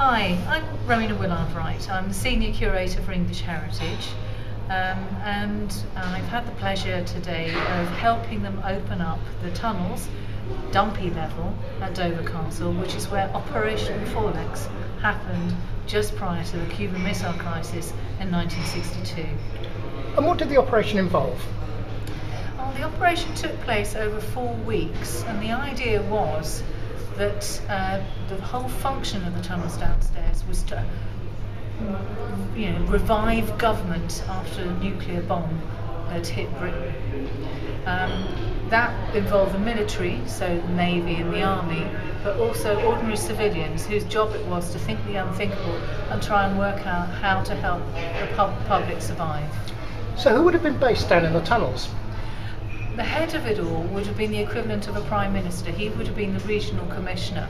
Hi, I'm Rowena Willard-Wright. I'm the Senior Curator for English Heritage, and I've had the pleasure today of helping them open up the tunnels, Dumpy level, at Dover Castle, which is where Operation Forlex happened just prior to the Cuban Missile Crisis in 1962. And what did the operation involve? Well, the operation took place over 4 weeks, and the idea was that the whole function of the tunnels downstairs was to revive government after a nuclear bomb had hit Britain. That involved the military, so the Navy and the Army, but also ordinary civilians whose job it was to think the unthinkable and try and work out how to help the public survive. So who would have been based down in the tunnels? The head of it all would have been the equivalent of a Prime Minister. He would have been the regional commissioner.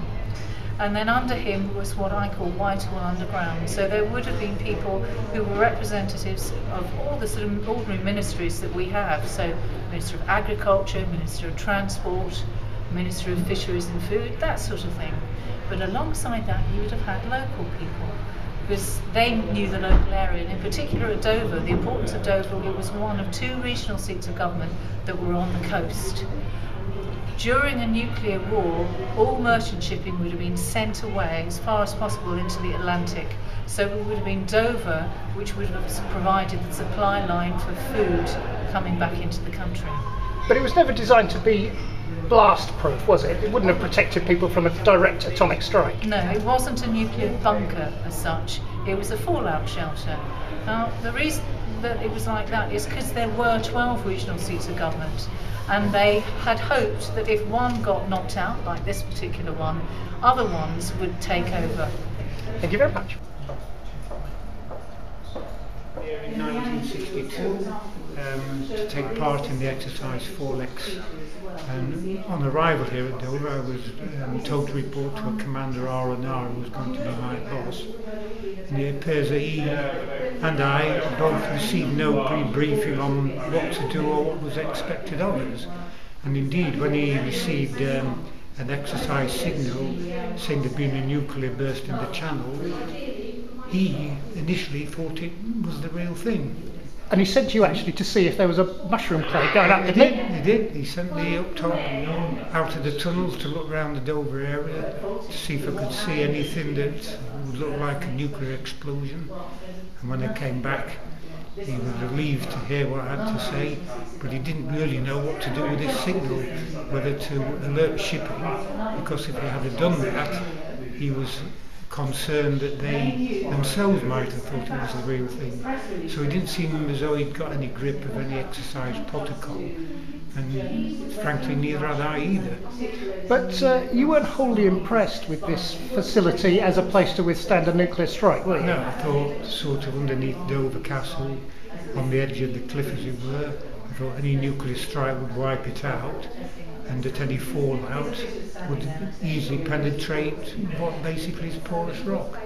And then under him was what I call Whitehall Underground. So there would have been people who were representatives of all the sort of ordinary ministries that we have. So Minister of Agriculture, Minister of Transport, Minister of Fisheries and Food, that sort of thing. But alongside that you would have had local people, because they knew the local area, and in particular at Dover, the importance of Dover, it was one of 2 regional seats of government that were on the coast. During a nuclear war, all merchant shipping would have been sent away as far as possible into the Atlantic. So it would have been Dover which would have provided the supply line for food coming back into the country. But it was never designed to be blast-proof, was it? It wouldn't have protected people from a direct atomic strike. No, it wasn't a nuclear bunker as such. It was a fallout shelter. Now, the reason that it was like that is because there were 12 regional seats of government, and they had hoped that if one got knocked out, like this particular one, other ones would take over. Thank you very much. In 1962 to take part in the exercise Forlex. And on arrival here at Dover, I was told to report to a Commander R&R who was going to be my boss. And it appears that he and I both received no pre-briefing on what to do or what was expected of us. And indeed, when he received an exercise signal saying there'd been a nuclear burst in the channel, he initially thought it was the real thing. And he sent you actually to see if there was a mushroom cloud going up, didn't he? He did. He sent me up top out of the tunnels to look around the Dover area to see if I could see anything that would look like a nuclear explosion. And when I came back, he was relieved to hear what I had to say, but he didn't really know what to do with this signal, whether to alert shipping, because if he had done that, he was concerned that they themselves might have thought it was the real thing. So it didn't seem as though he'd got any grip of any exercise protocol, and frankly neither had I either. But you weren't wholly impressed with this facility as a place to withstand a nuclear strike, were you? No, I thought sort of underneath Dover Castle, on the edge of the cliff as it were, I thought any nuclear strike would wipe it out, and that any fallout would easily penetrate what basically is porous rock.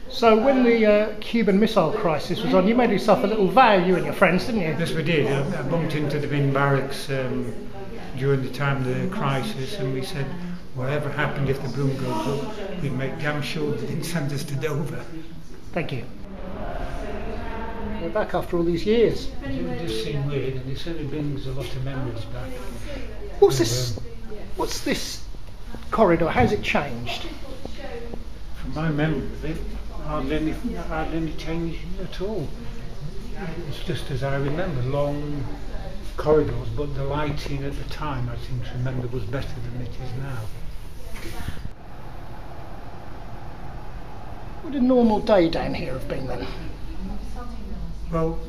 So when the Cuban Missile Crisis was on, you made yourself a little vow, you and your friends, didn't you? Yes, we did. I bumped into them in barracks during the time of the crisis, and we said, whatever happened if the boom goes up, we'd make damn sure they didn't send us to Dover. Thank you. We're back after all these years. It just seemed weird, and it certainly brings a lot of memories back. What's this corridor? How's it changed? From my memory of it, hardly any change at all. It's just as I remember, long corridors, but the lighting at the time, I seem to remember, was better than it is now. What would a normal day down here have been then? Well,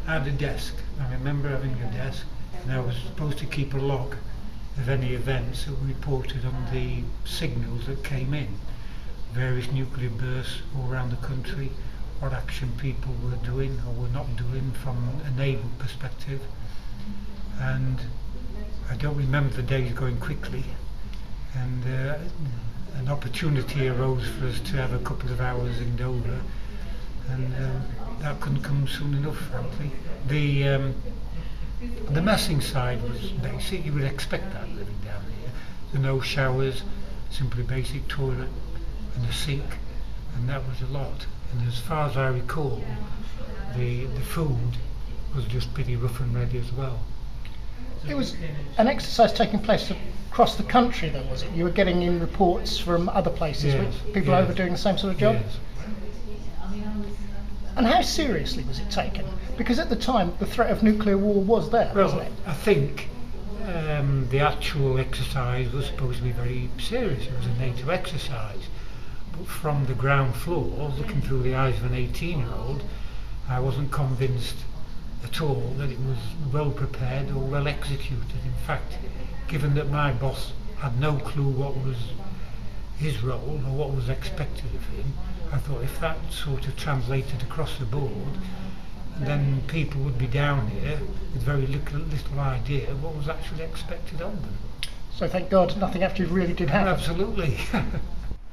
I had a desk. I remember having a desk, and I was supposed to keep a log of any events that were reported on the signals that came in. Various nuclear bursts all around the country, what action people were doing or were not doing from a naval perspective. And I don't remember the days going quickly, and an opportunity arose for us to have a couple of hours in Dover, and that couldn't come soon enough, frankly. The messing side was basic. You would expect that living down here. There are no showers, simply basic toilet and a sink, and that was a lot. And as far as I recall, the food was just pretty rough and ready as well. It was an exercise taking place across the country, though, was it? You were getting in reports from other places, Yes, with people yes. over doing the same sort of job? Yes. And how seriously was it taken? Because at the time, the threat of nuclear war was there, wasn't Well, it? I think the actual exercise was supposed to be very serious. It was a NATO exercise. But from the ground floor, looking through the eyes of an 18-year-old, I wasn't convinced at all that it was well prepared or well executed. In fact, given that my boss had no clue what was his role or what was expected of him, I thought if that sort of translated across the board, then people would be down here with very little idea what was actually expected of them. So thank God nothing actually really did happen. Absolutely.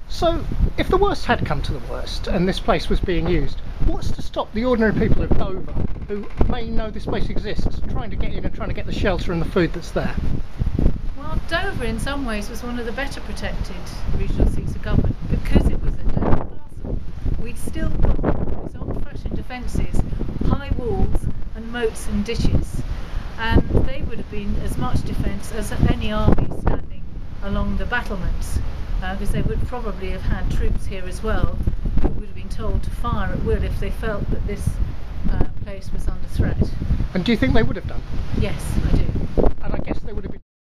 So, if the worst had come to the worst and this place was being used, what's to stop the ordinary people of Dover, who may know this place exists, trying to get in and trying to get the shelter and the food that's there? Well, Dover in some ways was one of the better protected regional seats of government because it was a Dover castle. We'd still got those old-fashioned defences, high walls and moats and ditches, and they would have been as much defence as any army standing along the battlements, because they would probably have had troops here as well who would have been told to fire at will if they felt that this place was under threat. And do you think they would have done? Yes, I do. And I guess they would have been